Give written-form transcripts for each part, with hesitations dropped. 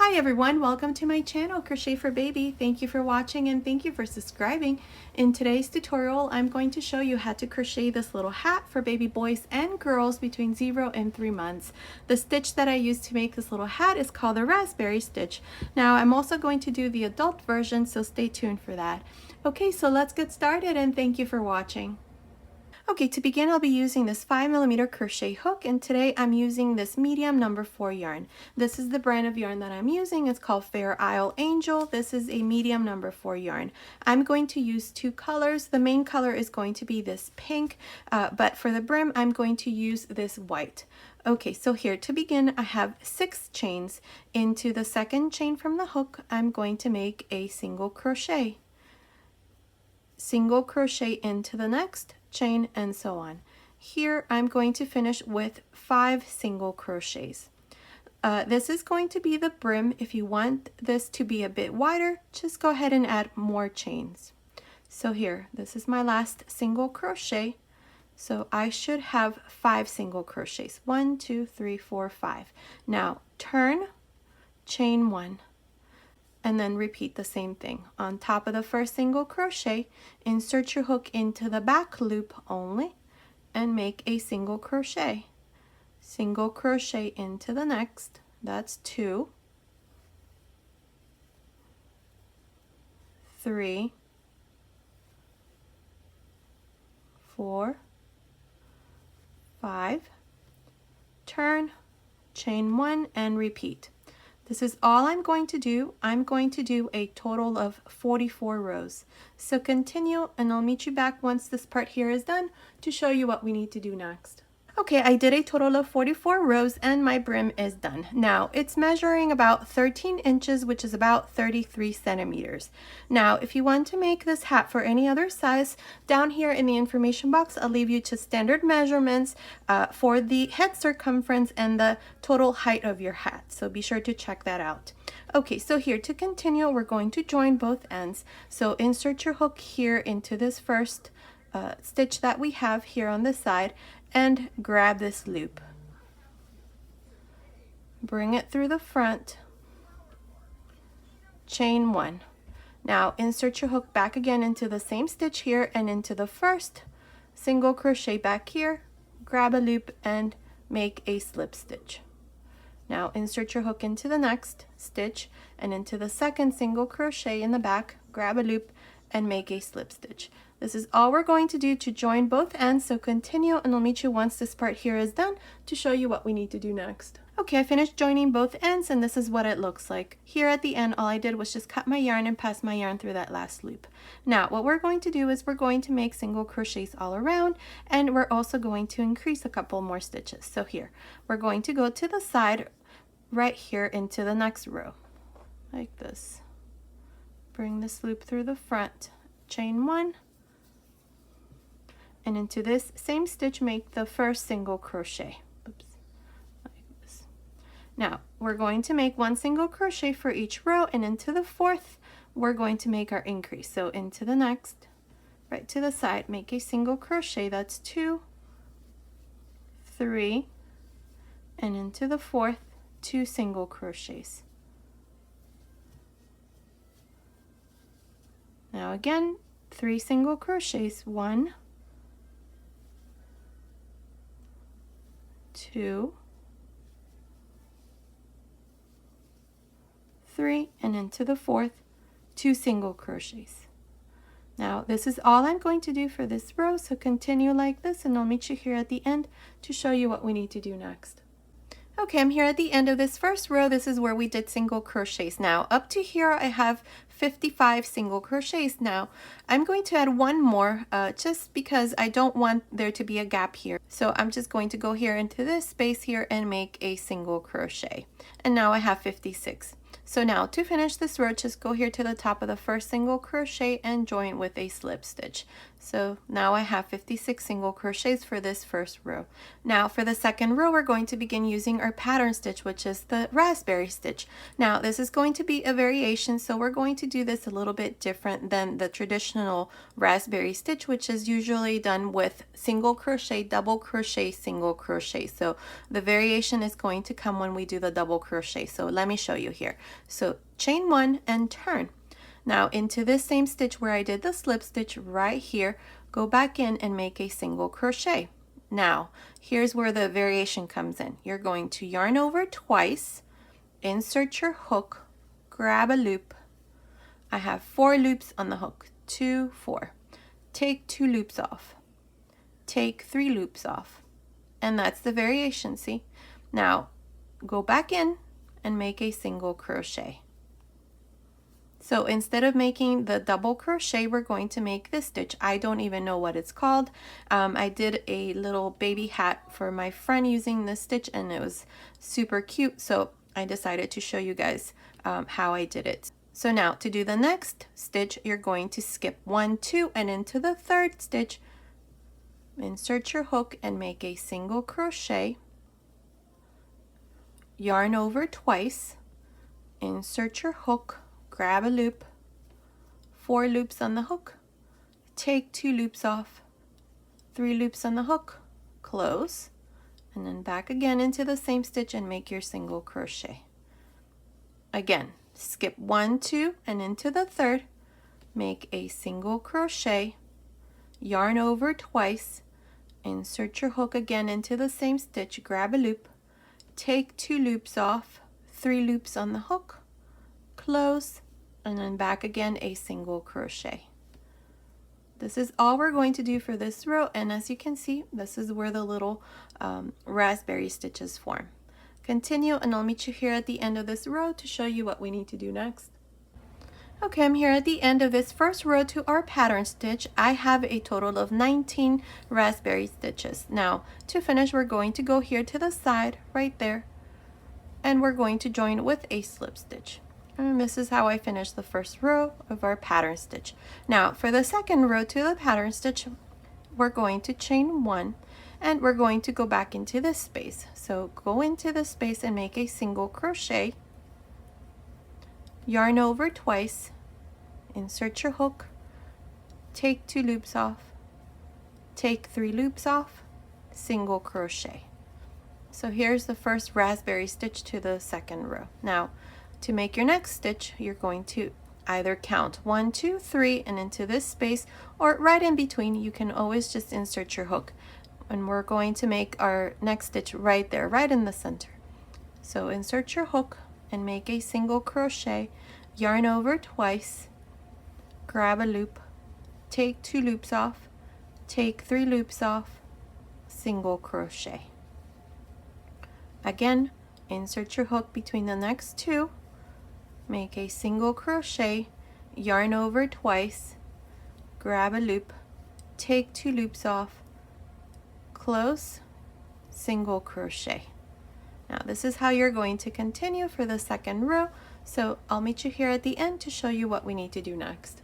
Hi everyone, welcome to my channel, Crochet for Baby. Thank you for watching and thank you for subscribing. In today's tutorial, I'm going to show you how to crochet this little hat for baby boys and girls between 0 and 3 months. The stitch that I used to make this little hat is called the raspberry stitch. Now I'm also going to do the adult version, so stay tuned for that. Okay, so let's get started and thank you for watching. Okay, to begin, I'll be using this 5mm crochet hook, and today I'm using this medium number 4 yarn. This is the brand of yarn that I'm using. It's called Fair Isle Angel. This is a medium number 4 yarn. I'm going to use two colors. The main color is going to be this pink, but for the brim, I'm going to use this white. Okay, so here to begin, I have 6 chains. Into the second chain from the hook, I'm going to make a single crochet. Single crochet into the next chain, and so on. Here I'm going to finish with 5 single crochets. This is going to be the brim. If you want this to be a bit wider, just go ahead and add more chains. So here, this is my last single crochet. So I should have 5 single crochets. 1, 2, 3, 4, 5. Now turn, chain 1. And then repeat the same thing. On top of the first single crochet, insert your hook into the back loop only and make a single crochet. Single crochet into the next, that's 2, 3, 4, 5, turn, chain 1 and repeat. This is all I'm going to do. I'm going to do a total of 44 rows. So continue and I'll meet you back once this part here is done to show you what we need to do next. Okay, I did a total of 44 rows and my brim is done. Now it's measuring about 13 inches, which is about 33 centimeters. Now, if you want to make this hat for any other size, down here in the information box, I'll leave you to standard measurements for the head circumference and the total height of your hat. So be sure to check that out. Okay, so here to continue, we're going to join both ends. So insert your hook here into this first stitch that we have here on the side and grab this loop. Bring it through the front, chain 1. Now insert your hook back again into the same stitch here and into the first single crochet back here, grab a loop and make a slip stitch. Now insert your hook into the next stitch and into the second single crochet in the back, grab a loop and make a slip stitch. This is all we're going to do to join both ends, so continue and I'll meet you once this part here is done to show you what we need to do next. Okay, I finished joining both ends and this is what it looks like. Here at the end, all I did was just cut my yarn and pass my yarn through that last loop. Now, what we're going to do is we're going to make single crochets all around, and we're also going to increase a couple more stitches. So here, we're going to go to the side right here into the next row, like this. Bring this loop through the front, chain 1, and into this same stitch make the first single crochet. Oops, like this. Now we're going to make 1 single crochet for each row, and into the fourth we're going to make our increase. So into the next, right to the side, make a single crochet. That's 2, 3, and into the fourth, 2 single crochets. Now again, 3 single crochets. 1, 2, 3, and into the fourth, 2 single crochets. Now this is all I'm going to do for this row, so continue like this and I'll meet you here at the end to show you what we need to do next. Okay, I'm here at the end of this first row. This is where we did single crochets. Now up to here I have 55 single crochets. Now I'm going to add 1 more just because I don't want there to be a gap here. So I'm just going to go here into this space here and make a single crochet. And now I have 56. So now to finish this row, just go here to the top of the first single crochet and join with a slip stitch. So now I have 56 single crochets for this first row. Now for the second row, we're going to begin using our pattern stitch, which is the raspberry stitch. Now this is going to be a variation, so we're going to do this a little bit different than the traditional raspberry stitch, which is usually done with single crochet, double crochet, single crochet. So the variation is going to come when we do the double crochet. So let me show you here. So chain one and turn. Now into this same stitch where I did the slip stitch right here, go back in and make a single crochet. Now here's where the variation comes in. You're going to yarn over twice, insert your hook, grab a loop. I have 4 loops on the hook, 2, 4. Take 2 loops off, take 3 loops off, and that's the variation, see? Now go back in and make a single crochet. So instead of making the double crochet, we're going to make this stitch. I don't even know what it's called. I did a little baby hat for my friend using this stitch, and it was super cute. So I decided to show you guys how I did it. So now to do the next stitch, you're going to skip 1, 2, and into the third stitch, insert your hook and make a single crochet, yarn over twice, insert your hook, grab a loop, 4 loops on the hook, take 2 loops off, 3 loops on the hook, close, and then back again into the same stitch and make your single crochet. Again, skip 1, 2, and into the third, make a single crochet, yarn over twice, insert your hook again into the same stitch, grab a loop, take 2 loops off, 3 loops on the hook, close, and then back again a single crochet. This is all we're going to do for this row, and as you can see, this is where the little raspberry stitches form. Continue, and I'll meet you here at the end of this row to show you what we need to do next. Okay, I'm here at the end of this first row to our pattern stitch. I have a total of 19 raspberry stitches. Now to finish, we're going to go here to the side right there, and we're going to join with a slip stitch. And this is how I finished the first row of our pattern stitch. Now for the second row to the pattern stitch, we're going to chain 1, and we're going to go back into this space. So go into this space and make a single crochet, yarn over twice, insert your hook, take 2 loops off, take 3 loops off, single crochet. So here's the first raspberry stitch to the second row. Now to make your next stitch, you're going to either count 1, 2, 3 and into this space, or right in between you can always just insert your hook, and we're going to make our next stitch right there, right in the center. So insert your hook and make a single crochet, yarn over twice, grab a loop, take 2 loops off, take 3 loops off, single crochet. Again, insert your hook between the next 2, make a single crochet, yarn over twice, grab a loop, take 2 loops off, close, single crochet. Now this is how you're going to continue for the second row, so I'll meet you here at the end to show you what we need to do next.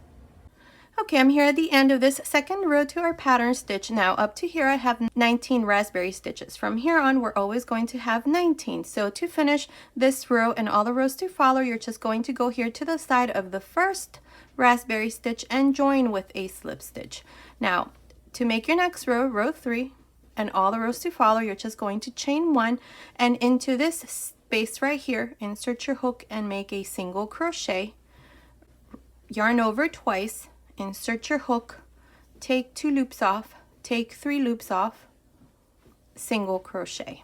Okay, I'm here at the end of this second row to our pattern stitch. Now up to here I have 19 raspberry stitches. From here on we're always going to have 19. So to finish this row and all the rows to follow, you're just going to go here to the side of the first raspberry stitch and join with a slip stitch. Now to make your next row, row 3, and all the rows to follow, you're just going to chain 1, and into this space right here, insert your hook and make a single crochet, yarn over twice, insert your hook, take 2 loops off, take 3 loops off, single crochet.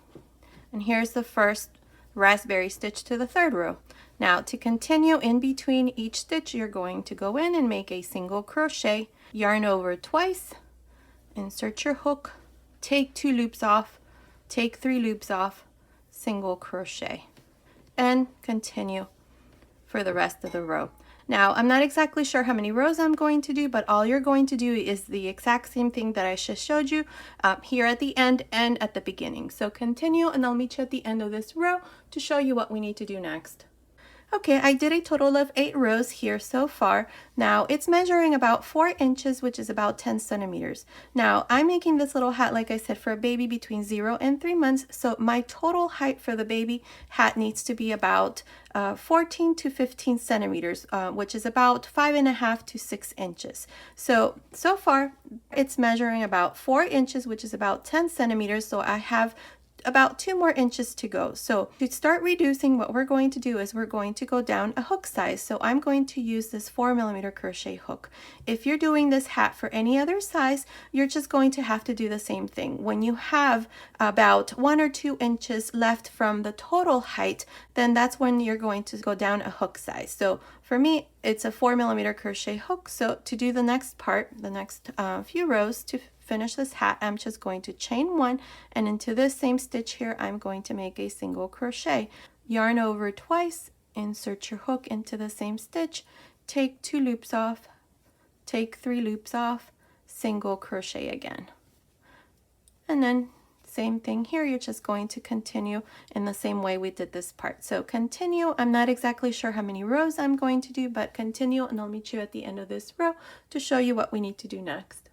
And here's the first raspberry stitch to the third row. Now to continue in between each stitch, you're going to go in and make a single crochet, yarn over twice, insert your hook, take 2 loops off, take 3 loops off, single crochet, and continue for the rest of the row. Now I'm not exactly sure how many rows I'm going to do, but all you're going to do is the exact same thing that I just showed you here at the end and at the beginning. So continue, and I'll meet you at the end of this row to show you what we need to do next. Okay, I did a total of 8 rows here so far. Now it's measuring about 4 inches, which is about 10 centimeters. Now I'm making this little hat, like I said, for a baby between 0 and 3 months. So my total height for the baby hat needs to be about 14 to 15 centimeters, which is about 5.5 to 6 inches. So far it's measuring about 4 inches, which is about 10 centimeters. So I have about 2 more inches to go. So to start reducing, what we're going to do is we're going to go down a hook size. So I'm going to use this 4mm crochet hook. If you're doing this hat for any other size, you're just going to have to do the same thing. When you have about 1 or 2 inches left from the total height, then that's when you're going to go down a hook size. So for me, it's a 4mm crochet hook. So to do the next part, the next few rows to finish this hat, I'm just going to chain 1, and into this same stitch here I'm going to make a single crochet. Yarn over twice, insert your hook into the same stitch, take 2 loops off, take 3 loops off, single crochet again. And then same thing here, you're just going to continue in the same way we did this part. So continue. I'm not exactly sure how many rows I'm going to do, but continue, and I'll meet you at the end of this row to show you what we need to do next.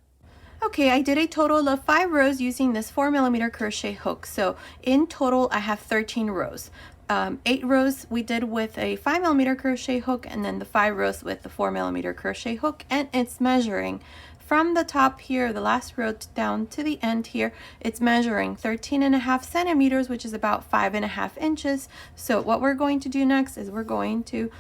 Okay, I did a total of 5 rows using this 4mm crochet hook. So in total, I have 13 rows. 8 rows we did with a 5mm crochet hook, and then the 5 rows with the 4mm crochet hook, and it's measuring from the top here, the last row down to the end here, it's measuring 13.5 centimeters, which is about 5.5 inches. So what we're going to do next is we're going to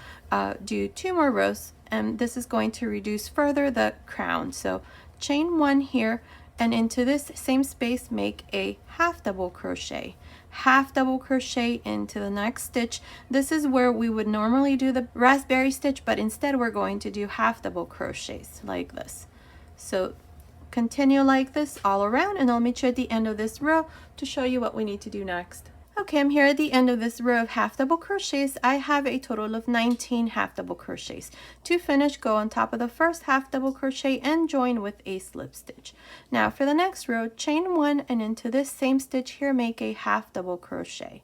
do 2 more rows, and this is going to reduce further the crown. So chain 1 here, and into this same space make a half double crochet. Half double crochet into the next stitch. This is where we would normally do the raspberry stitch, but instead we're going to do half double crochets like this. So continue like this all around, and I'll meet you at the end of this row to show you what we need to do next. Okay, I'm here at the end of this row of half double crochets. I have a total of 19 half double crochets. To finish, go on top of the first half double crochet and join with a slip stitch. Now for the next row, chain 1, and into this same stitch here make a half double crochet.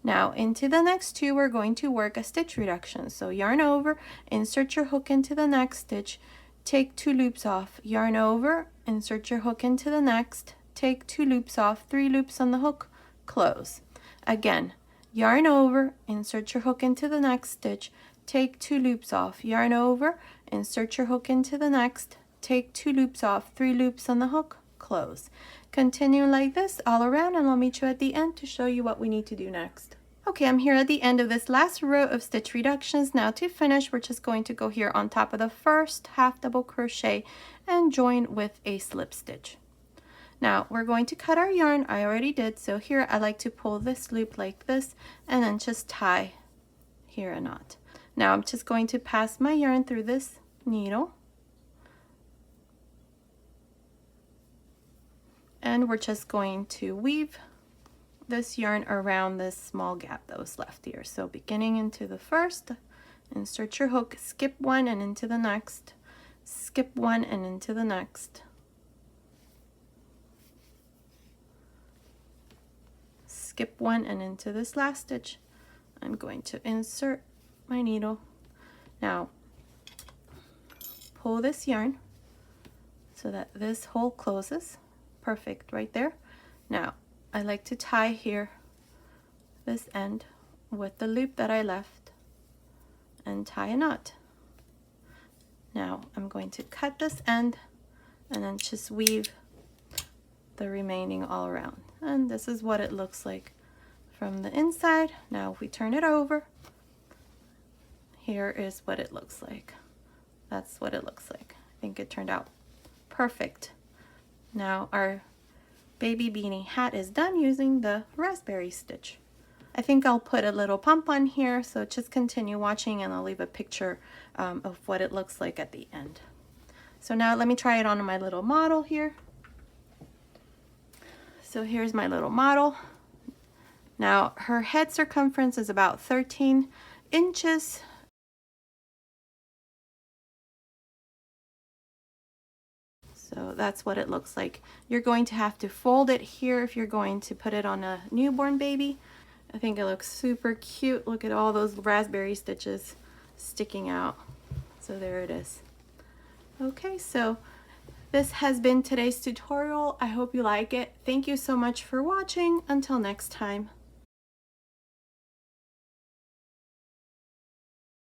Now into the next 2 we're going to work a stitch reduction. So yarn over, insert your hook into the next stitch, take 2 loops off, yarn over, insert your hook into the next, take 2 loops off, 3 loops on the hook, close. Again, yarn over, insert your hook into the next stitch, take 2 loops off, yarn over, insert your hook into the next, take 2 loops off, 3 loops on the hook, close. Continue like this all around, and I'll meet you at the end to show you what we need to do next. Okay, I'm here at the end of this last row of stitch reductions. Now to finish, we're just going to go here on top of the first half double crochet and join with a slip stitch. Now we're going to cut our yarn. I already did. So here I like to pull this loop like this and then just tie here a knot. Now I'm just going to pass my yarn through this needle, and we're just going to weave this yarn around this small gap that was left here. So beginning into the first, insert your hook, skip 1 and into the next, skip 1 and into the next, skip 1 and into this last stitch. I'm going to insert my needle. Now pull this yarn so that this hole closes. Perfect right there. Now I like to tie here this end with the loop that I left and tie a knot. Now I'm going to cut this end and then just weave the remaining all around. And this is what it looks like from the inside. Now if we turn it over, here is what it looks like. That's what it looks like. I think it turned out perfect. Now our baby beanie hat is done using the raspberry stitch. I think I'll put a little pump on here, so just continue watching and I'll leave a picture of what it looks like at the end. So now let me try it on my little model here. So here's my little model. Now her head circumference is about 13 inches. So that's what it looks like. You're going to have to fold it here if you're going to put it on a newborn baby. I think it looks super cute. Look at all those raspberry stitches sticking out. So there it is. Okay, so this has been today's tutorial. I hope you like it. Thank you so much for watching. Until next time.